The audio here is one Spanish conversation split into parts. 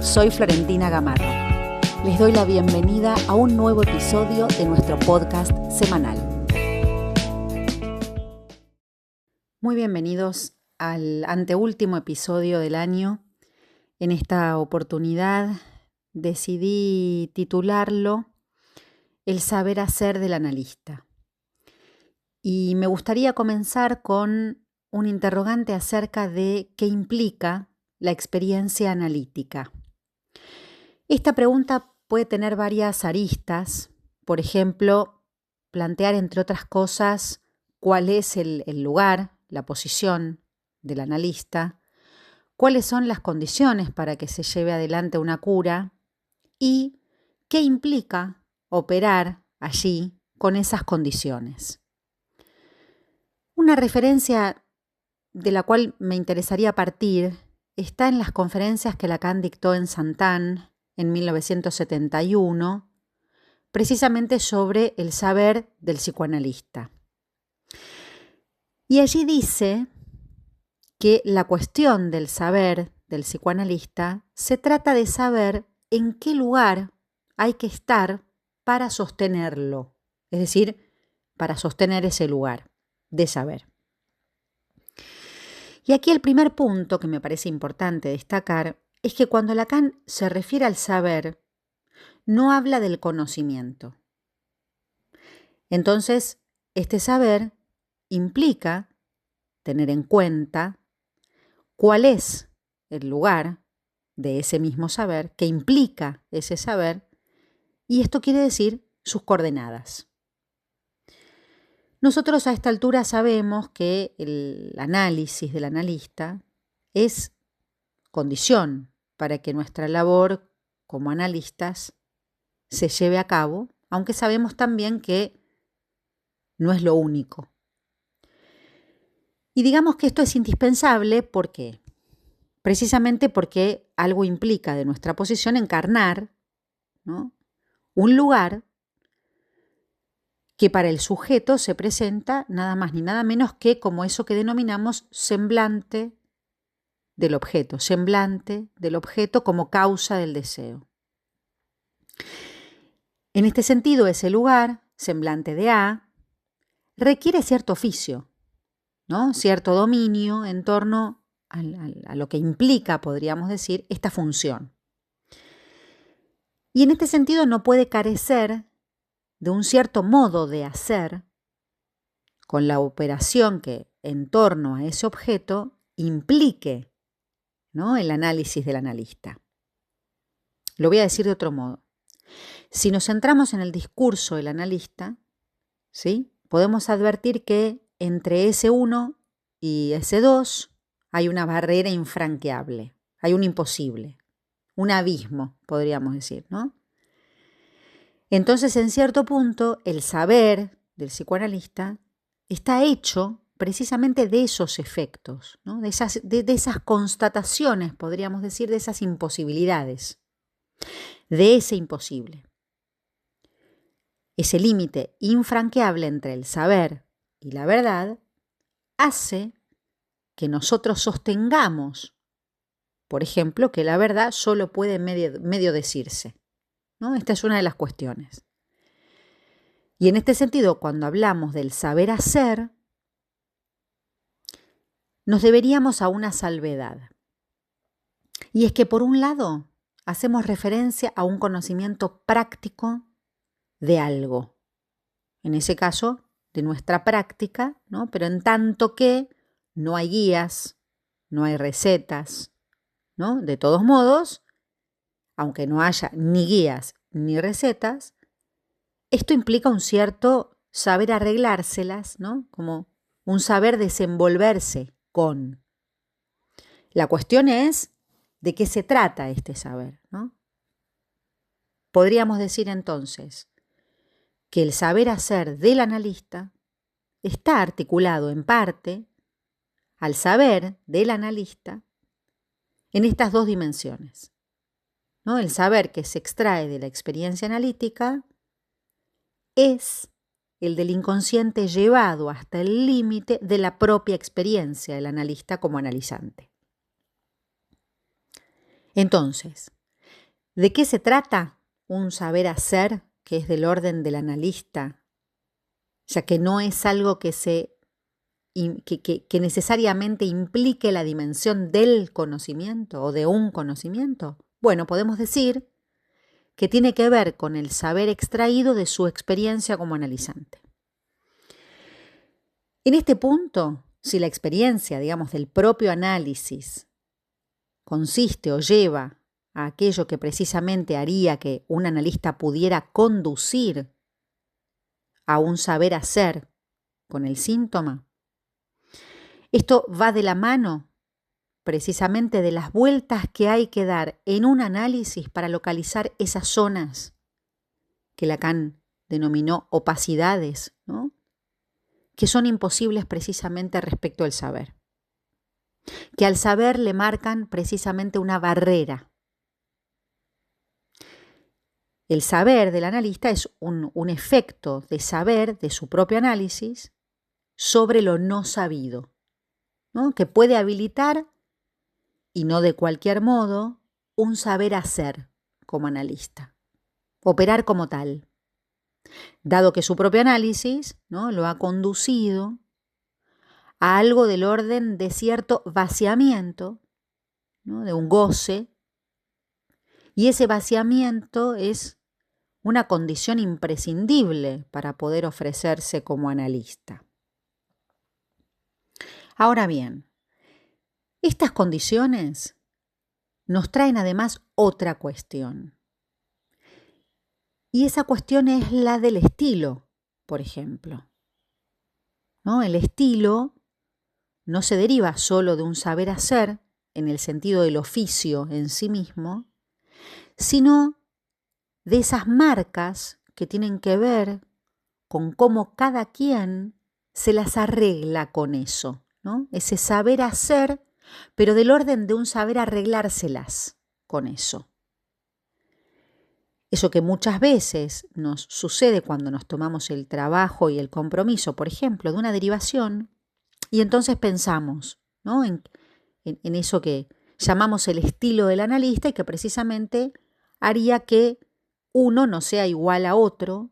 soy Florentina Gamarro. Les doy la bienvenida a un nuevo episodio de nuestro podcast semanal. Muy bienvenidos al anteúltimo episodio del año. En esta oportunidad decidí titularlo El saber hacer del analista. Y me gustaría comenzar con un interrogante acerca de qué implica la experiencia analítica. Esta pregunta puede tener varias aristas. Por ejemplo, plantear, entre otras cosas, cuál es el lugar, la posición del analista, cuáles son las condiciones para que se lleve adelante una cura y qué implica operar allí con esas condiciones. Una referencia de la cual me interesaría partir está en las conferencias que Lacan dictó en Saint-Anne en 1971, precisamente sobre el saber del psicoanalista. Y allí dice que la cuestión del saber del psicoanalista se trata de saber en qué lugar hay que estar para sostenerlo, es decir, para sostener ese lugar de saber. Y aquí el primer punto que me parece importante destacar es que cuando Lacan se refiere al saber, no habla del conocimiento. Entonces, este saber implica tener en cuenta cuál es el lugar de ese mismo saber, qué implica ese saber, y esto quiere decir sus coordenadas. Nosotros a esta altura sabemos que el análisis del analista es condición para que nuestra labor como analistas se lleve a cabo, aunque sabemos también que no es lo único. Y digamos que esto es indispensable, ¿por qué? Precisamente porque algo implica de nuestra posición encarnar, ¿no?, un lugar que para el sujeto se presenta nada más ni nada menos que como eso que denominamos semblante del objeto como causa del deseo. En este sentido, ese lugar, semblante de A, requiere cierto oficio, ¿no?, cierto dominio en torno a lo que implica, podríamos decir, esta función. Y en este sentido no puede carecer de un cierto modo de hacer con la operación que en torno a ese objeto implique, ¿no?, el análisis del analista. Lo voy a decir de otro modo. Si nos centramos en el discurso del analista, ¿sí?, podemos advertir que entre ese 1 y ese 2 hay una barrera infranqueable, hay un imposible, un abismo, podríamos decir, ¿no? Entonces, en cierto punto, el saber del psicoanalista está hecho precisamente de esos efectos, ¿no?, de esas constataciones, podríamos decir, de esas imposibilidades, de ese imposible. Ese límite infranqueable entre el saber y la verdad hace que nosotros sostengamos, por ejemplo, que la verdad solo puede medio decirse, ¿no? Esta es una de las cuestiones. Y en este sentido, cuando hablamos del saber hacer, nos deberíamos a una salvedad. Y es que, por un lado, hacemos referencia a un conocimiento práctico de algo. En ese caso, de nuestra práctica, ¿no?, pero en tanto que no hay guías, no hay recetas, ¿no? De todos modos, aunque no haya ni guías ni recetas, esto implica un cierto saber arreglárselas, ¿no?, como un saber desenvolverse con. La cuestión es de qué se trata este saber, ¿no? Podríamos decir entonces que el saber hacer del analista está articulado en parte al saber del analista en estas dos dimensiones, ¿no? El saber que se extrae de la experiencia analítica es el del inconsciente llevado hasta el límite de la propia experiencia del analista como analizante. Entonces, ¿De qué se trata un saber hacer que es del orden del analista? Ya que no es algo que necesariamente implique la dimensión del conocimiento o de un conocimiento. Bueno, podemos decir que tiene que ver con el saber extraído de su experiencia como analizante. En este punto, si la experiencia, digamos, del propio análisis consiste o lleva a aquello que precisamente haría que un analista pudiera conducir a un saber hacer con el síntoma, esto va de la mano precisamente de las vueltas que hay que dar en un análisis para localizar esas zonas que Lacan denominó opacidades, ¿no? Que son imposibles precisamente respecto al saber, que al saber le marcan precisamente una barrera. El saber del analista es un efecto de saber de su propio análisis sobre lo no sabido, ¿no? Que puede habilitar, y no de cualquier modo, un saber hacer como analista, operar como tal, dado que su propio análisis, ¿no?, lo ha conducido a algo del orden de cierto vaciamiento, ¿no?, de un goce, y ese vaciamiento es una condición imprescindible para poder ofrecerse como analista. Ahora bien, estas condiciones nos traen además otra cuestión. Y esa cuestión es la del estilo, por ejemplo, ¿no? El estilo no se deriva solo de un saber hacer, en el sentido del oficio en sí mismo, sino de esas marcas que tienen que ver con cómo cada quien se las arregla con eso, ¿no? Ese saber hacer, pero del orden de un saber arreglárselas con eso. Eso que muchas veces nos sucede cuando nos tomamos el trabajo y el compromiso, por ejemplo, de una derivación, y entonces pensamos, ¿no?, en eso que llamamos el estilo del analista y que precisamente haría que uno no sea igual a otro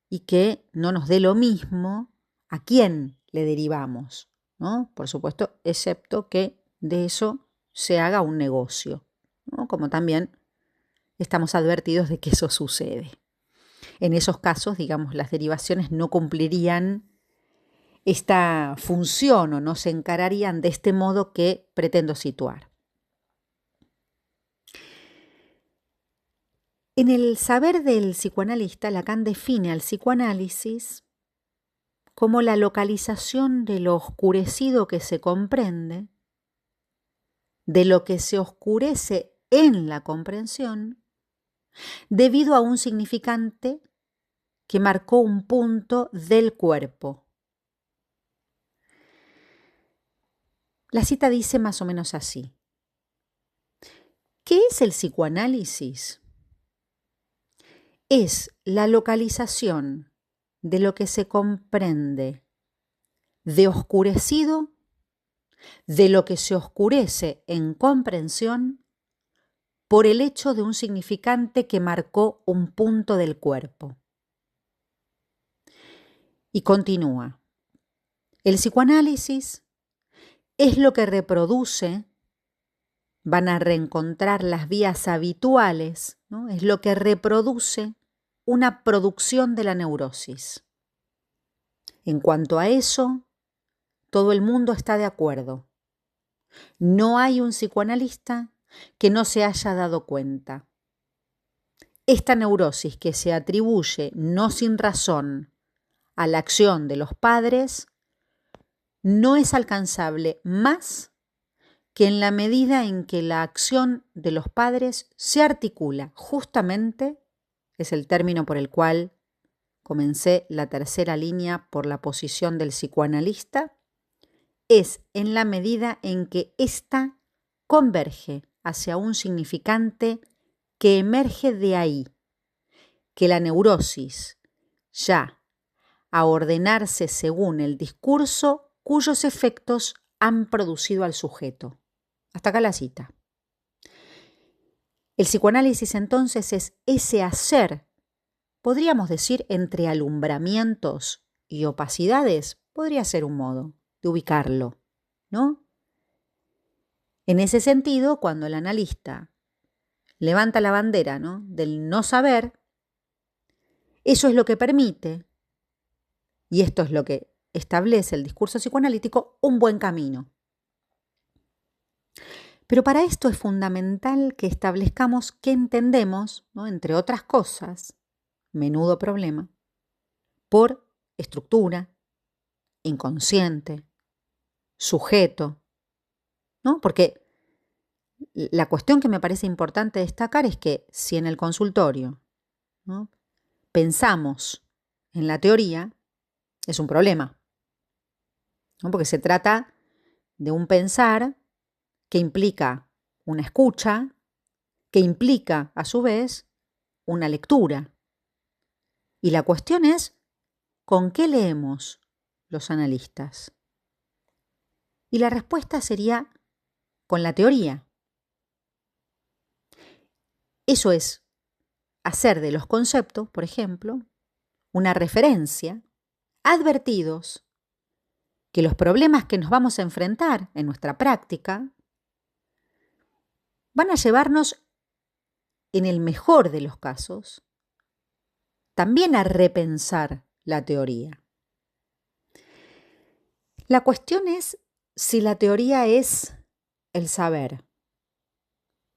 y que no nos dé lo mismo a quién le derivamos, ¿no? Por supuesto, excepto que de eso se haga un negocio, ¿no? Como también estamos advertidos de que eso sucede. En esos casos, digamos, las derivaciones no cumplirían esta función o no se encararían de este modo que pretendo situar. En el saber del psicoanalista, Lacan define al psicoanálisis como la localización de lo oscurecido que se comprende, de lo que se oscurece en la comprensión, debido a un significante que marcó un punto del cuerpo. La cita dice más o menos así: ¿qué es el psicoanálisis? Es la localización de lo que se comprende de oscurecido, de lo que se oscurece en comprensión por el hecho de un significante que marcó un punto del cuerpo. Y continúa: el psicoanálisis es lo que reproduce, van a reencontrar las vías habituales, ¿no? Es lo que reproduce una producción de la neurosis. En cuanto a eso, todo el mundo está de acuerdo. No hay un psicoanalista que no se haya dado cuenta. Esta neurosis que se atribuye, no sin razón, a la acción de los padres, no es alcanzable más que en la medida en que la acción de los padres se articula justamente, es el término por el cual comencé la tercera línea por la posición del psicoanalista, es en la medida en que ésta converge hacia un significante que emerge de ahí, que la neurosis, ya a ordenarse según el discurso cuyos efectos han producido al sujeto. Hasta acá la cita. El psicoanálisis entonces es ese hacer, podríamos decir, entre alumbramientos y opacidades, podría ser un modo de ubicarlo, ¿no? En ese sentido, cuando el analista levanta la bandera, ¿no?, del no saber, eso es lo que permite, y esto es lo que establece el discurso psicoanalítico, un buen camino. Pero para esto es fundamental que establezcamos qué entendemos, ¿no?, entre otras cosas, menudo problema, por estructura, inconsciente, sujeto, ¿no? Porque la cuestión que me parece importante destacar es que si en el consultorio, ¿no?, pensamos en la teoría, es un problema, ¿no? Porque se trata de un pensar que implica una escucha, que implica a su vez una lectura. Y la cuestión es, ¿con qué leemos los analistas? Y la respuesta sería con la teoría. Eso es hacer de los conceptos, por ejemplo, una referencia, advertidos que los problemas que nos vamos a enfrentar en nuestra práctica van a llevarnos, en el mejor de los casos, también a repensar la teoría. La cuestión es si la teoría es el saber.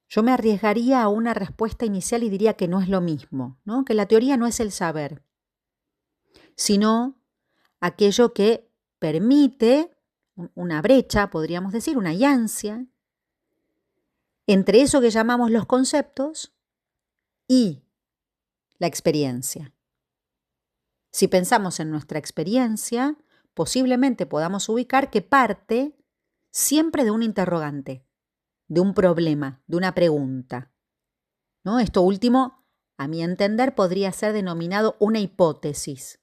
Yo me arriesgaría a una respuesta inicial y diría que no es lo mismo, ¿no? Que la teoría no es el saber, sino aquello que permite una brecha, podríamos decir, una llancia, entre eso que llamamos los conceptos y la experiencia. Si pensamos en nuestra experiencia, posiblemente podamos ubicar que parte siempre de un interrogante, de un problema, de una pregunta, ¿no? Esto último, a mi entender, podría ser denominado una hipótesis,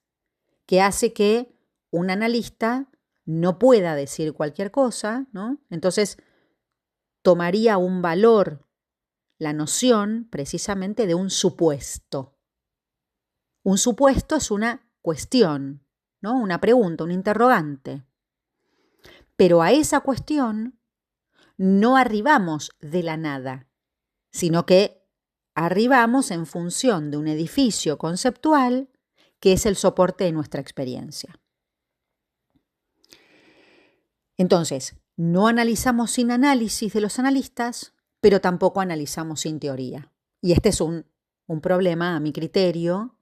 que hace que un analista no pueda decir cualquier cosa, ¿no? Entonces, tomaría un valor la noción precisamente de un supuesto. Un supuesto es una cuestión, ¿no?, una pregunta, un interrogante. Pero a esa cuestión no arribamos de la nada, sino que arribamos en función de un edificio conceptual que es el soporte de nuestra experiencia. Entonces, no analizamos sin análisis de los analistas, pero tampoco analizamos sin teoría. Y este es un problema, a mi criterio,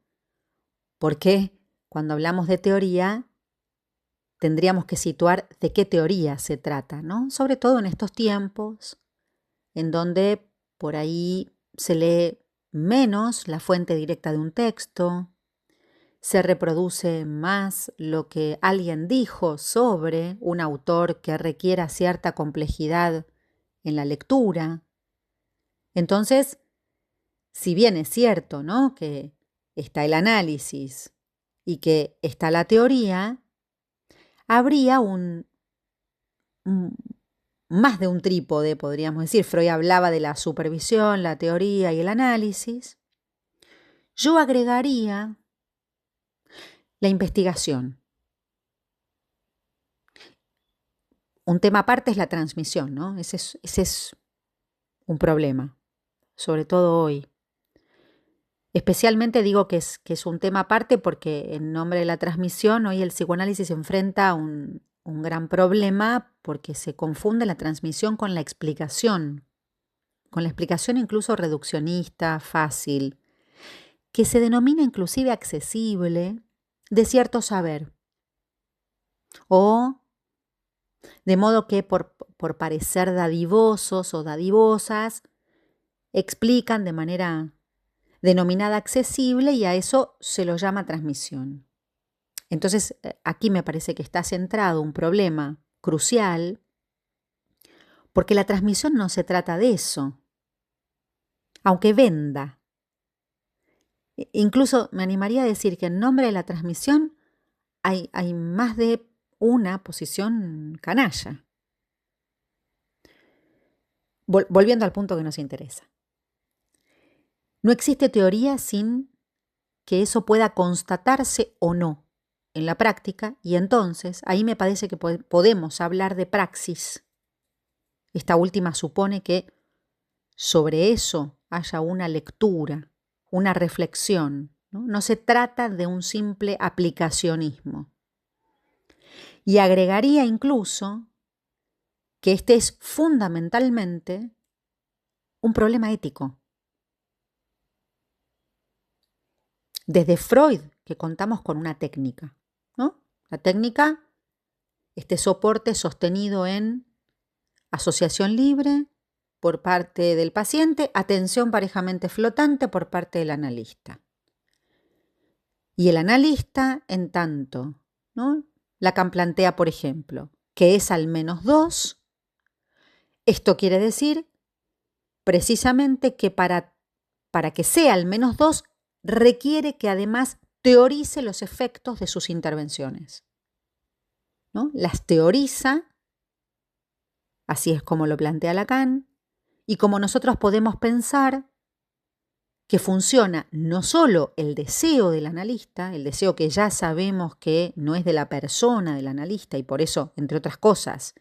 porque cuando hablamos de teoría, tendríamos que situar de qué teoría se trata, ¿no? Sobre todo en estos tiempos, en donde por ahí se lee menos la fuente directa de un texto, se reproduce más lo que alguien dijo sobre un autor que requiera cierta complejidad en la lectura. Entonces, si bien es cierto, ¿no?, que está el análisis y que está la teoría, habría más de un trípode, podríamos decir. Freud hablaba de la supervisión, la teoría y el análisis. Yo agregaría la investigación. Un tema aparte es la transmisión, ¿no? Ese es un problema, sobre todo hoy. Especialmente digo que es un tema aparte porque en nombre de la transmisión hoy el psicoanálisis se enfrenta a un gran problema porque se confunde la transmisión con la explicación incluso reduccionista, fácil, que se denomina inclusive accesible, de cierto saber. O de modo que por parecer dadivosos o dadivosas, explican de manera denominada accesible y a eso se lo llama transmisión. Entonces, aquí me parece que está centrado un problema crucial, porque la transmisión no se trata de eso, aunque venda. Incluso me animaría a decir que en nombre de la transmisión hay más de una posición canalla. Volviendo al punto que nos interesa. No existe teoría sin que eso pueda constatarse o no en la práctica, y entonces ahí me parece que podemos hablar de praxis. Esta última supone que sobre eso haya una lectura, una reflexión, ¿no? No se trata de un simple aplicacionismo. Y agregaría incluso que este es fundamentalmente un problema ético. Desde Freud, que contamos con una técnica, ¿no? La técnica, este soporte sostenido en asociación libre por parte del paciente, atención parejamente flotante por parte del analista. Y el analista, en tanto, ¿no? Lacan plantea, por ejemplo, que es al menos 2. Esto quiere decir precisamente que para que sea al menos 2, requiere que además teorice los efectos de sus intervenciones, ¿no? Las teoriza, así es como lo plantea Lacan, y como nosotros podemos pensar que funciona no solo el deseo del analista, el deseo que ya sabemos que no es de la persona del analista y por eso, entre otras cosas,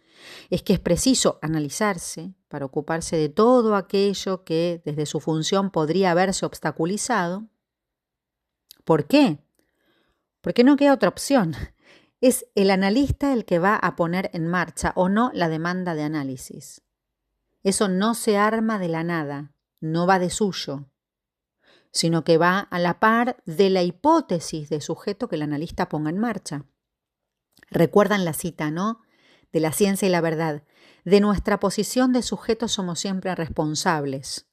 es que es preciso analizarse para ocuparse de todo aquello que desde su función podría haberse obstaculizado. ¿Por qué? Porque no queda otra opción. Es el analista el que va a poner en marcha o no la demanda de análisis. Eso no se arma de la nada, no va de suyo, sino que va a la par de la hipótesis de sujeto que el analista ponga en marcha. Recuerdan la cita, ¿no? De La ciencia y la verdad. De nuestra posición de sujeto somos siempre responsables.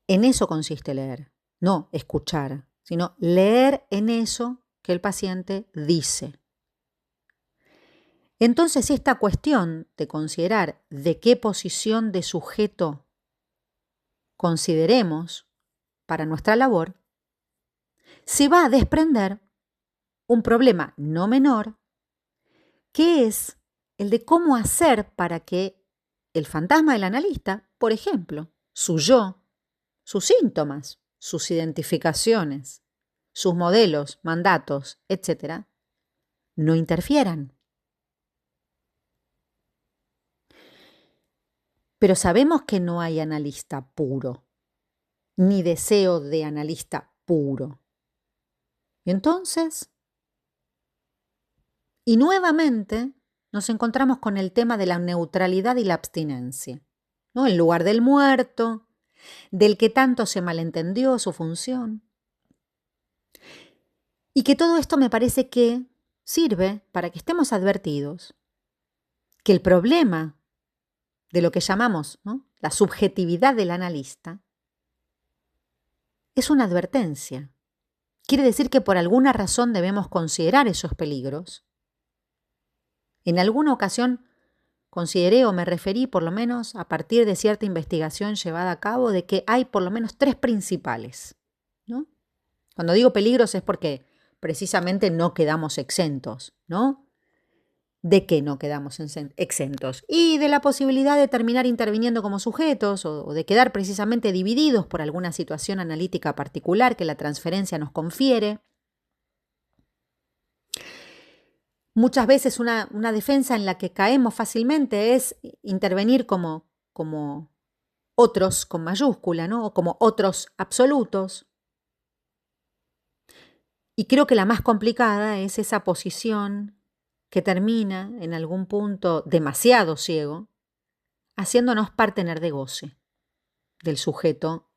En eso consiste leer, no escuchar, sino leer en eso que el paciente dice. Entonces, esta cuestión de considerar de qué posición de sujeto consideremos para nuestra labor, se va a desprender un problema no menor, que es el de cómo hacer para que el fantasma del analista, por ejemplo, su yo, sus síntomas, sus identificaciones, sus modelos, mandatos, etc., no interfieran. Pero sabemos que no hay analista puro, ni deseo de analista puro. Entonces, y nuevamente nos encontramos con el tema de la neutralidad y la abstinencia, ¿no? En lugar del muerto, del que tanto se malentendió su función. Y que todo esto me parece que sirve para que estemos advertidos que el problema de lo que llamamos, ¿no?, la subjetividad del analista es una advertencia. Quiere decir que por alguna razón debemos considerar esos peligros. En alguna ocasión consideré o me referí, por lo menos a partir de cierta investigación llevada a cabo, de que hay por lo menos 3 principales, ¿no? Cuando digo peligros es porque precisamente no quedamos exentos, ¿no? ¿De qué no quedamos exentos? Y de la posibilidad de terminar interviniendo como sujetos o de quedar precisamente divididos por alguna situación analítica particular que la transferencia nos confiere. Muchas veces una defensa en la que caemos fácilmente es intervenir como otros con mayúscula, ¿no? O como otros absolutos. Y creo que la más complicada es esa posición que termina en algún punto demasiado ciego, haciéndonos partener de goce del sujeto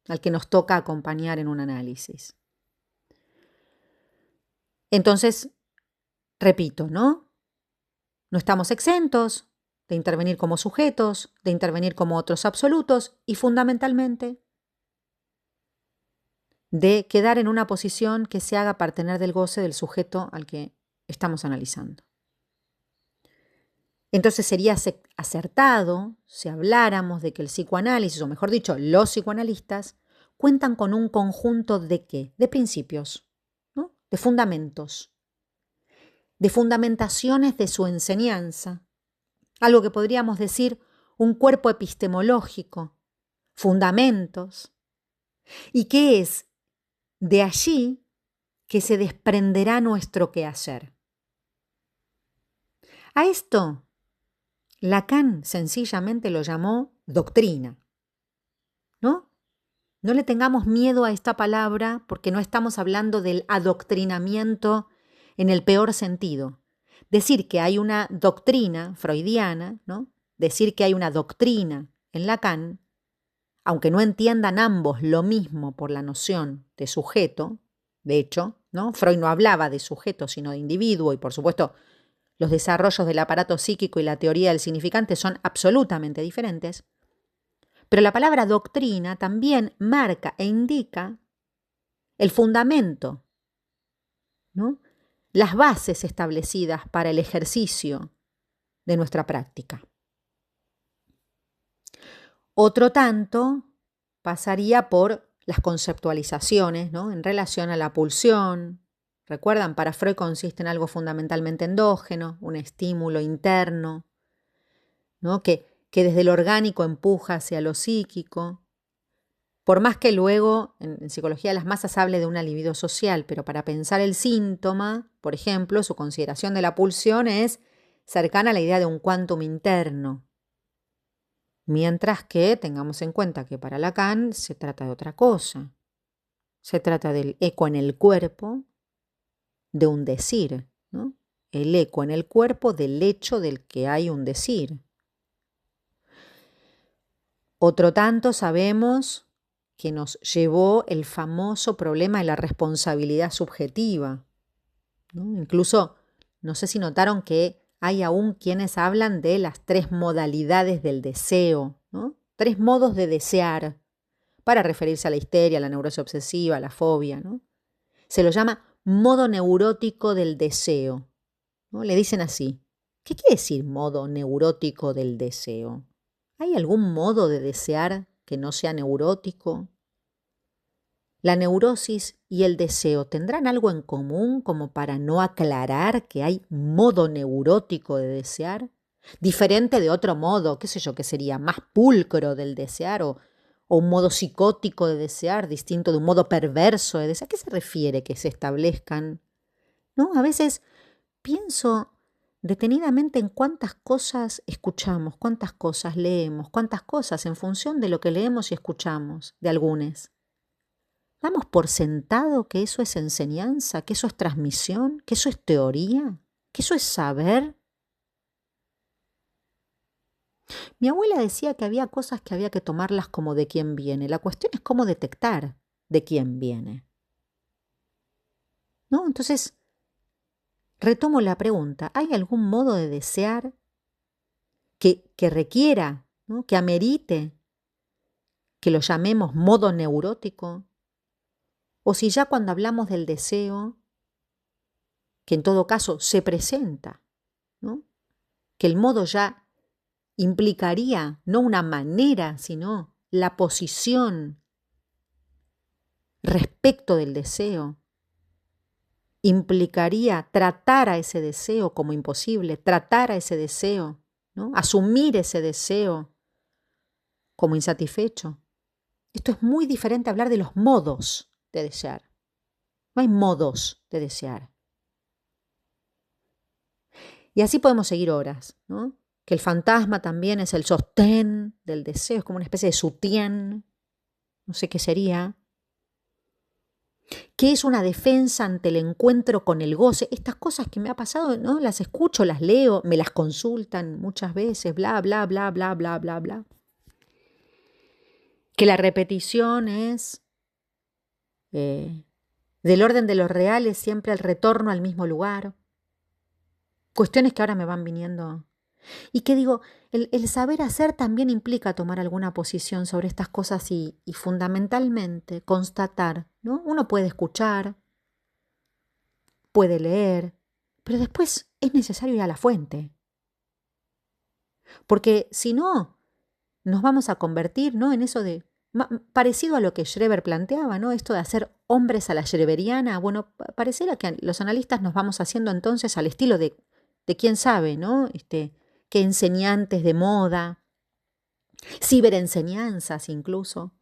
al que nos toca acompañar en un análisis. Entonces, repito, ¿no? No estamos exentos de intervenir como sujetos, de intervenir como otros absolutos y fundamentalmente de quedar en una posición que se haga partener del goce del sujeto al que estamos analizando. Entonces sería acertado si habláramos de que el psicoanálisis, o mejor dicho, los psicoanalistas, cuentan con un conjunto de ¿qué? De principios, ¿no? De fundamentos, de fundamentaciones de su enseñanza, algo que podríamos decir un cuerpo epistemológico, fundamentos, y que es de allí que se desprenderá nuestro quehacer. A esto Lacan sencillamente lo llamó doctrina, ¿no? No le tengamos miedo a esta palabra porque no estamos hablando del adoctrinamiento en el peor sentido. Decir que hay una doctrina freudiana, ¿no? Decir que hay una doctrina en Lacan, aunque no entiendan ambos lo mismo por la noción de sujeto, de hecho, ¿no? Freud no hablaba de sujeto sino de individuo y por supuesto los desarrollos del aparato psíquico y la teoría del significante son absolutamente diferentes. Pero la palabra doctrina también marca e indica el fundamento, ¿no? Las bases establecidas para el ejercicio de nuestra práctica. Otro tanto pasaría por las conceptualizaciones, ¿no? En relación a la pulsión. Recuerdan, para Freud consiste en algo fundamentalmente endógeno, un estímulo interno, ¿no? que desde lo orgánico empuja hacia lo psíquico. Por más que luego en psicología de las masas hable de una libido social, pero para pensar el síntoma, por ejemplo, su consideración de la pulsión es cercana a la idea de un quantum interno. Mientras que tengamos en cuenta que para Lacan se trata de otra cosa. Se trata del eco en el cuerpo, de un decir, ¿no? El eco en el cuerpo del hecho del que hay un decir. Otro tanto sabemos que nos llevó el famoso problema de la responsabilidad subjetiva, ¿no? Incluso, no sé si notaron que hay aún quienes hablan de las 3 modalidades del deseo, ¿no? 3 modos de desear, para referirse a la histeria, a la neurosis obsesiva, a la fobia, ¿no? Se lo llama modo neurótico del deseo, ¿no? Le dicen así. ¿Qué quiere decir modo neurótico del deseo? ¿Hay algún modo de desear que no sea neurótico? ¿La neurosis y el deseo tendrán algo en común como para no aclarar que hay modo neurótico de desear? Diferente de otro modo, qué sé yo, que sería más pulcro del desear o un modo psicótico de desear, distinto de un modo perverso de desear. ¿A qué se refiere que se establezcan? ¿No? A veces pienso detenidamente en cuántas cosas escuchamos, cuántas cosas leemos, cuántas cosas en función de lo que leemos y escuchamos de algunos. ¿Damos por sentado que eso es enseñanza, que eso es transmisión, que eso es teoría, que eso es saber? Mi abuela decía que había cosas que había que tomarlas como de quién viene. La cuestión es cómo detectar de quién viene, ¿no? Entonces, retomo la pregunta. ¿Hay algún modo de desear que requiera, ¿no? Que amerite que lo llamemos modo neurótico? O si ya cuando hablamos del deseo, que en todo caso se presenta, ¿no? Que el modo ya implicaría no una manera, sino la posición respecto del deseo, implicaría tratar a ese deseo como imposible, tratar a ese deseo, ¿no? Asumir ese deseo como insatisfecho. Esto es muy diferente a hablar de los modos de desear. No hay modos de desear. Y así podemos seguir horas, ¿no? Que el fantasma también es el sostén del deseo, es como una especie de sutién, no sé qué sería. ¿Qué es una defensa ante el encuentro con el goce? Estas cosas que me ha pasado, ¿no? Las escucho, las leo, me las consultan muchas veces, bla, bla, bla, bla, bla, bla, bla. Que la repetición es del orden de los reales, siempre el retorno al mismo lugar. Cuestiones que ahora me van viniendo. Y que digo, el saber hacer también implica tomar alguna posición sobre estas cosas y fundamentalmente constatar, ¿no? Uno puede escuchar, puede leer, pero después es necesario ir a la fuente. Porque si no, nos vamos a convertir, ¿no? En eso de, parecido a lo que Schreber planteaba, ¿no? Esto de hacer hombres a la schreberiana. Bueno, pareciera que los analistas nos vamos haciendo entonces al estilo de quién sabe, ¿no? Qué enseñantes de moda, ciberenseñanzas incluso,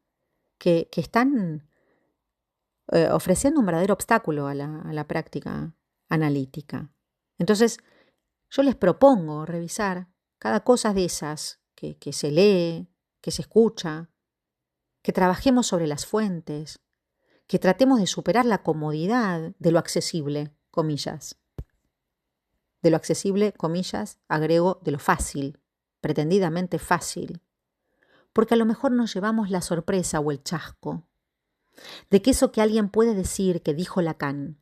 que están ofreciendo un verdadero obstáculo a la práctica analítica. Entonces, yo les propongo revisar cada cosa de esas que se lee, que se escucha, que trabajemos sobre las fuentes, que tratemos de superar la comodidad de lo accesible, comillas. De lo accesible, comillas, agrego de lo fácil, pretendidamente fácil. Porque a lo mejor nos llevamos la sorpresa o el chasco de que eso que alguien puede decir que dijo Lacan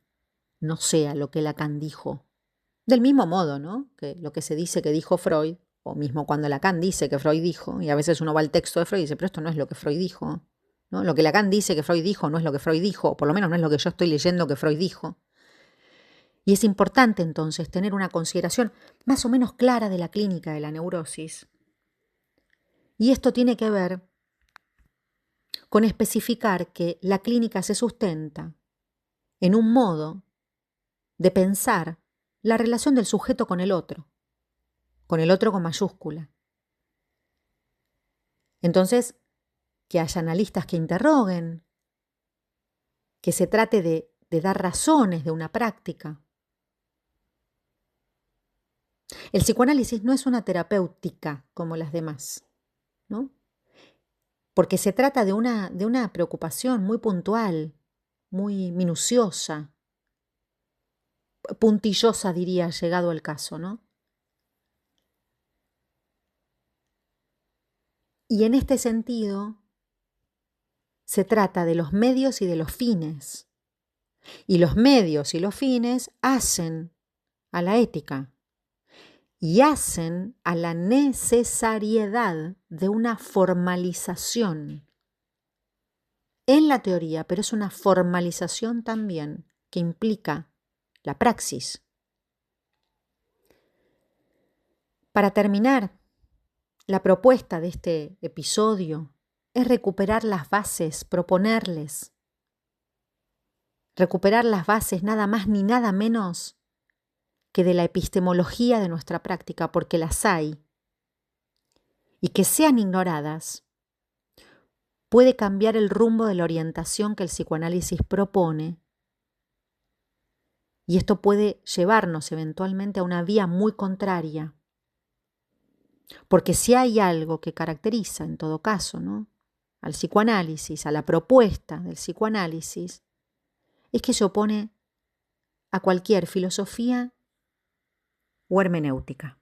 no sea lo que Lacan dijo. Del mismo modo, ¿no? Que lo que se dice que dijo Freud, o mismo cuando Lacan dice que Freud dijo, y a veces uno va al texto de Freud y dice, pero esto no es lo que Freud dijo, ¿no? Lo que Lacan dice que Freud dijo no es lo que Freud dijo, o por lo menos no es lo que yo estoy leyendo que Freud dijo. Y es importante entonces tener una consideración más o menos clara de la clínica de la neurosis. Y esto tiene que ver con especificar que la clínica se sustenta en un modo de pensar la relación del sujeto con el otro con mayúscula. Entonces, que haya analistas que interroguen, que se trate de dar razones de una práctica. El psicoanálisis no es una terapéutica como las demás, ¿no? Porque se trata de una preocupación muy puntual, muy minuciosa, puntillosa, diría, llegado el caso, ¿no? Y en este sentido, se trata de los medios y de los fines. Y los medios y los fines hacen a la ética y hacen a la necesariedad de una formalización en la teoría, pero es una formalización también que implica la praxis. Para terminar, la propuesta de este episodio es recuperar las bases, proponerles. Recuperar las bases nada más ni nada menos que de la epistemología de nuestra práctica, porque las hay. Y que sean ignoradas puede cambiar el rumbo de la orientación que el psicoanálisis propone. Y esto puede llevarnos eventualmente a una vía muy contraria. Porque si hay algo que caracteriza, en todo caso, ¿no?, al psicoanálisis, a la propuesta del psicoanálisis, es que se opone a cualquier filosofía o hermenéutica.